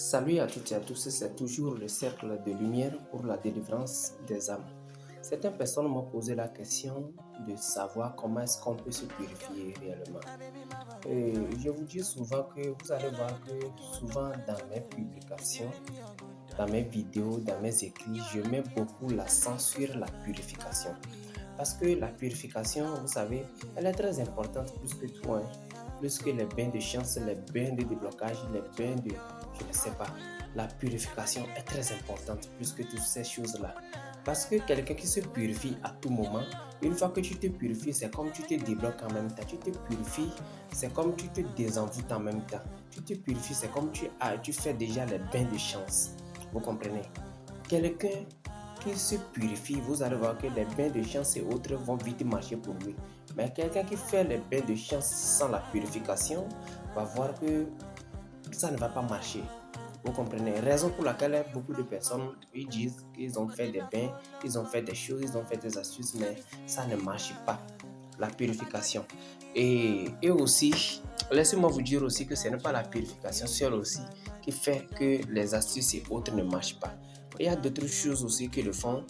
Salut à toutes et à tous, c'est toujours le cercle de lumière pour la délivrance des âmes. Certaines personnes m'ont posé la question de savoir comment est-ce qu'on peut se purifier réellement. Et je vous dis souvent que vous allez voir que souvent dans mes publications, dans mes vidéos, dans mes écrits, je mets beaucoup l'accent sur la purification. Parce que la purification, vous savez, elle est très importante plus que tout, hein. Plus que les bains de chance, les bains de déblocage, les bains de, je ne sais pas. La purification est très importante plus que toutes ces choses-là. Parce que quelqu'un qui se purifie à tout moment, une fois que tu te purifies, c'est comme tu te débloques en même temps. Tu te purifies, c'est comme tu te désenvoûtes en même temps. Tu te purifies, c'est comme tu fais déjà les bains de chance. Vous comprenez? Quelqu'un qui se purifie, vous allez voir que les bains de chance et autres vont vite marcher pour lui. Mais quelqu'un qui fait les bains de chance sans la purification va voir que ça ne va pas marcher. Vous comprenez? Raison pour laquelle beaucoup de personnes ils disent qu'ils ont fait des bains, ils ont fait des choses, ils ont fait des astuces, mais ça ne marche pas. La purification. Et aussi, laissez-moi vous dire aussi que ce n'est pas la purification seule aussi qui fait que les astuces et autres ne marchent pas. Il y a d'autres choses aussi qui le font.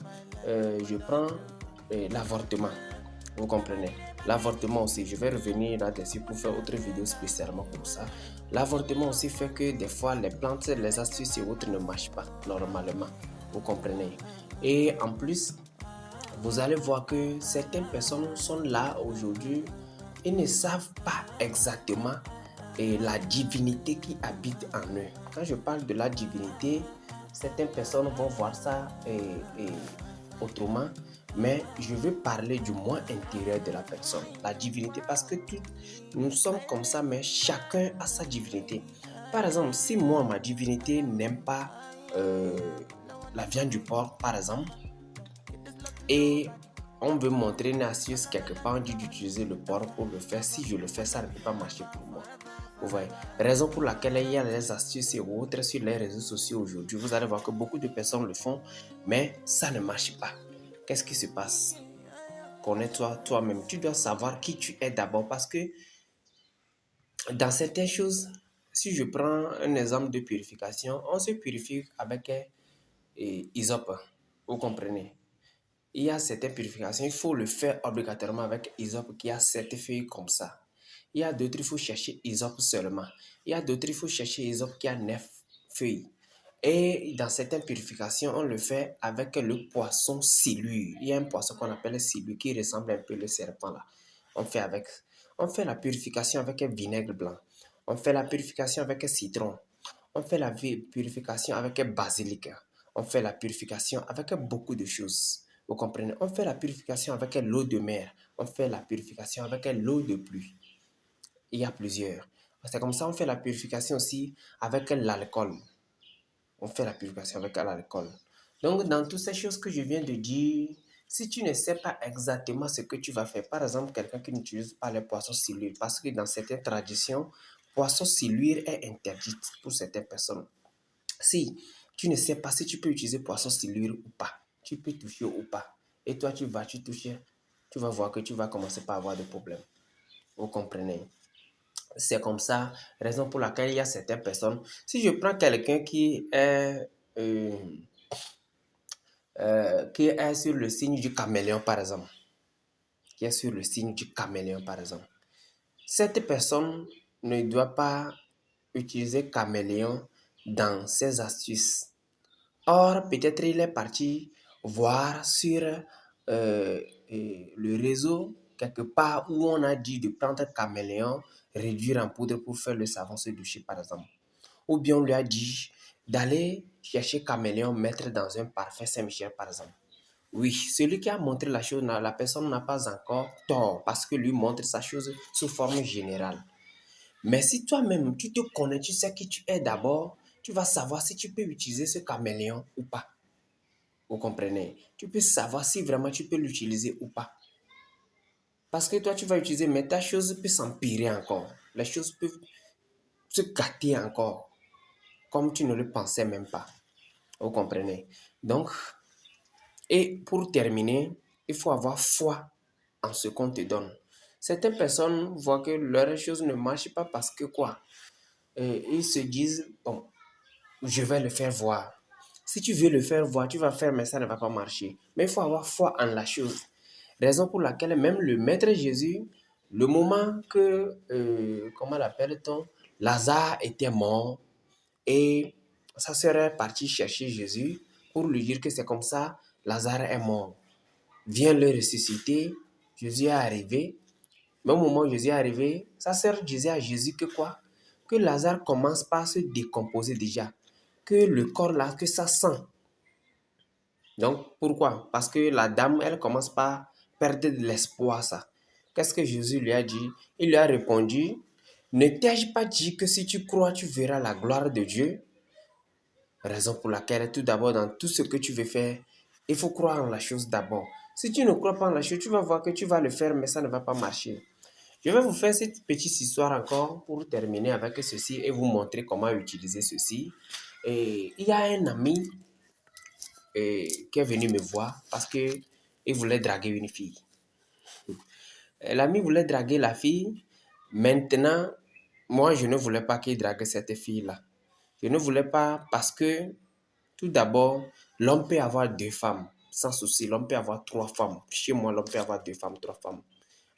Je prends l'avortement. Vous comprenez? L'avortement aussi, je vais revenir là-dessus pour faire autre vidéo spécialement pour ça. L'avortement aussi fait que des fois les plantes, les astuces et autres ne marchent pas normalement. Vous comprenez? Et en plus, vous allez voir que certaines personnes sont là aujourd'hui et ne savent pas exactement la divinité qui habite en eux. Quand je parle de la divinité, certaines personnes vont voir ça autrement, mais je veux parler du moi intérieur de la personne, la divinité, parce que nous sommes comme ça, mais chacun a sa divinité. Par exemple, si moi, ma divinité n'aime pas la viande du porc, par exemple, et on veut montrer une astuce quelque part, on dit d'utiliser le porc pour le faire. Si je le fais, ça ne peut pas marcher pour moi. Vous voyez, raison pour laquelle il y a les astuces et autres sur les réseaux sociaux aujourd'hui. Vous allez voir que beaucoup de personnes le font, mais ça ne marche pas. Qu'est-ce qui se passe? Connais-toi toi-même. Tu dois savoir qui tu es d'abord parce que dans certaines choses, si je prends un exemple de purification, on se purifie avec hysope. Vous comprenez? Il y a certaines purifications, il faut le faire obligatoirement avec hysope qui a 7 feuilles comme ça. Il y a d'autres, il faut chercher hysope seulement. Il y a d'autres, il faut chercher hysope qui a 9 feuilles. Et dans certaines purifications, on le fait avec le poisson silure. Il y a un poisson qu'on appelle silure qui ressemble un peu au serpent là. On fait la purification avec un vinaigre blanc. On fait la purification avec un citron. On fait la purification avec un basilic. On fait la purification avec beaucoup de choses. Vous comprenez? On fait la purification avec l'eau de mer. On fait la purification avec l'eau de pluie. Il y a plusieurs. C'est comme ça on fait la purification aussi avec l'alcool. On fait la purification avec l'alcool. Donc, dans toutes ces choses que je viens de dire, si tu ne sais pas exactement ce que tu vas faire, par exemple, quelqu'un qui n'utilise pas les poissons silures, parce que dans certaines traditions, poisson silure est interdit pour certaines personnes. Si tu ne sais pas si tu peux utiliser poisson silure ou pas, tu peux toucher ou pas, et toi tu toucher, tu vas voir que tu vas commencer par avoir des problèmes. Vous comprenez? C'est comme ça, raison pour laquelle il y a certaines personnes. Si je prends quelqu'un euh, qui est sur le signe du caméléon, par exemple, qui est sur le signe du caméléon, par exemple, cette personne ne doit pas utiliser caméléon dans ses astuces. Or, peut-être il est parti voir sur le réseau, quelque part où on a dit de prendre caméléon, réduire en poudre pour faire le savon se doucher, par exemple. Ou bien on lui a dit d'aller chercher caméléon, mettre dans un parfum Saint-Michel, par exemple. Oui, celui qui a montré la chose, la personne n'a pas encore tort parce que lui montre sa chose sous forme générale. Mais si toi-même, tu te connais, tu sais qui tu es d'abord, tu vas savoir si tu peux utiliser ce caméléon ou pas. Vous comprenez? Tu peux savoir si vraiment tu peux l'utiliser ou pas. Parce que toi, tu vas utiliser, mais ta chose peut s'empirer encore. Les choses peuvent se gâter encore, comme tu ne le pensais même pas. Vous comprenez? Donc, et pour terminer, il faut avoir foi en ce qu'on te donne. Certaines personnes voient que leurs choses ne marchent pas parce que quoi? Ils se disent, bon, je vais le faire voir. Si tu veux le faire voir, tu vas faire, mais ça ne va pas marcher. Mais il faut avoir foi en la chose. Raison pour laquelle même le Maître Jésus, le moment que, comment l'appelle-t-on, Lazare était mort et sa sœur est partie chercher Jésus pour lui dire que c'est comme ça, Lazare est mort. Viens le ressusciter, Jésus est arrivé. Mais au moment où Jésus est arrivé, sa sœur disait à Jésus que quoi? Que Lazare commence par se décomposer déjà. Que le corps là, que ça sent. Donc, pourquoi? Parce que la dame, elle commence par perdre de l'espoir, ça. Qu'est-ce que Jésus lui a dit? Il lui a répondu, ne t'ai-je pas dit que si tu crois, tu verras la gloire de Dieu? Raison pour laquelle, tout d'abord, dans tout ce que tu veux faire, il faut croire en la chose d'abord. Si tu ne crois pas en la chose, tu vas voir que tu vas le faire, mais ça ne va pas marcher. Je vais vous faire cette petite histoire encore pour terminer avec ceci et vous montrer comment utiliser ceci. Et il y a un ami qui est venu me voir parce qu'il voulait draguer une fille. L'ami voulait draguer la fille. Maintenant, moi, je ne voulais pas qu'il drague cette fille-là. Je ne voulais pas parce que, tout d'abord, l'homme peut avoir 2 femmes, sans souci. L'homme peut avoir 3 femmes. Chez moi, l'homme peut avoir 2 femmes, 3 femmes.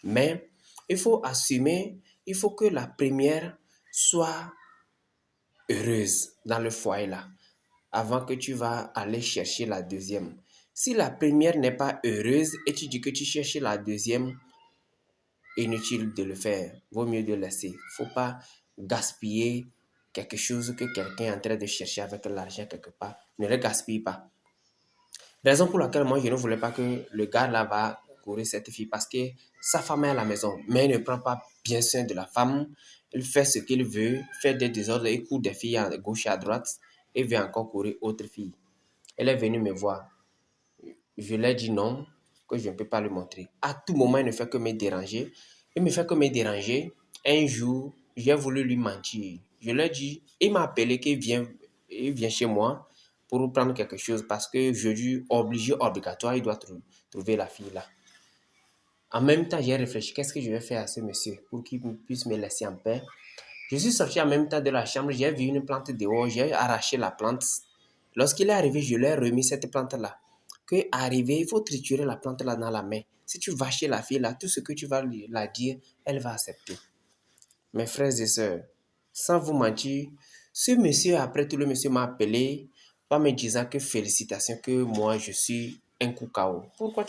Mais il faut assumer, il faut que la première soit heureuse dans le foyer là, avant que tu vas aller chercher la deuxième. Si la première n'est pas heureuse et tu dis que tu cherches la deuxième, inutile de le faire. Vaut mieux de laisser. Faut pas gaspiller quelque chose que quelqu'un est en train de chercher avec l'argent quelque part. Ne le gaspille pas. Raison pour laquelle moi je ne voulais pas que le gars là va courir cette fille parce que sa femme est à la maison, mais il ne prend pas bien soin de la femme. Il fait ce qu'il veut, fait des désordres, il court des filles à gauche et à droite et veut encore courir autre fille. Elle est venue me voir. Je lui ai dit non, que je ne peux pas le montrer. À tout moment, il ne fait que me déranger. Il me fait que me déranger. Un jour, j'ai voulu lui mentir. Je lui ai dit, il m'a appelé il vient chez moi pour prendre quelque chose parce que jeudi, obligé, obligatoire, il doit trouver la fille là. En même temps, j'ai réfléchi, qu'est-ce que je vais faire à ce monsieur pour qu'il puisse me laisser en paix. Je suis sorti en même temps de la chambre, j'ai vu une plante dehors, j'ai arraché la plante. Lorsqu'il est arrivé, je lui ai remis cette plante-là. Que arrivé, il faut triturer la plante-là dans la main. Si tu vas chez la fille, là, tout ce que tu vas la dire, elle va accepter. Mes frères et sœurs, sans vous mentir, ce monsieur, après tout, le monsieur m'a appelé, pas me disant que félicitations, que moi, je suis un coup KO. Pourquoi